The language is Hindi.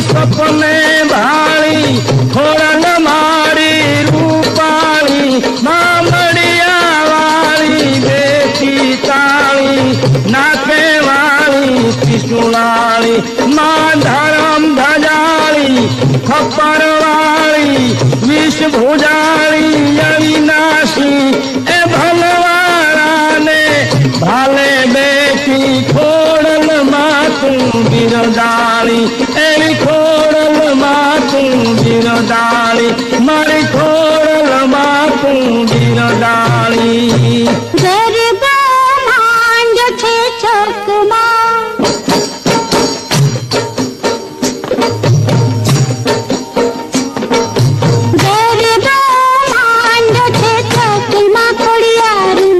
सपने भाली खोड़न मारी रूपाली मामड़िया वाली बेटी ताली नाके वाली त्रिशूलाली मां धर्म धजाली खप्पर वाली विष भुजाली अविनाशी ए भलवाड़ा ने भाले बेटी खोड़न मातू बिरदाली एवी खोड़ल मातू बिरदाली मारी खोड़ल मातू बिरदाली।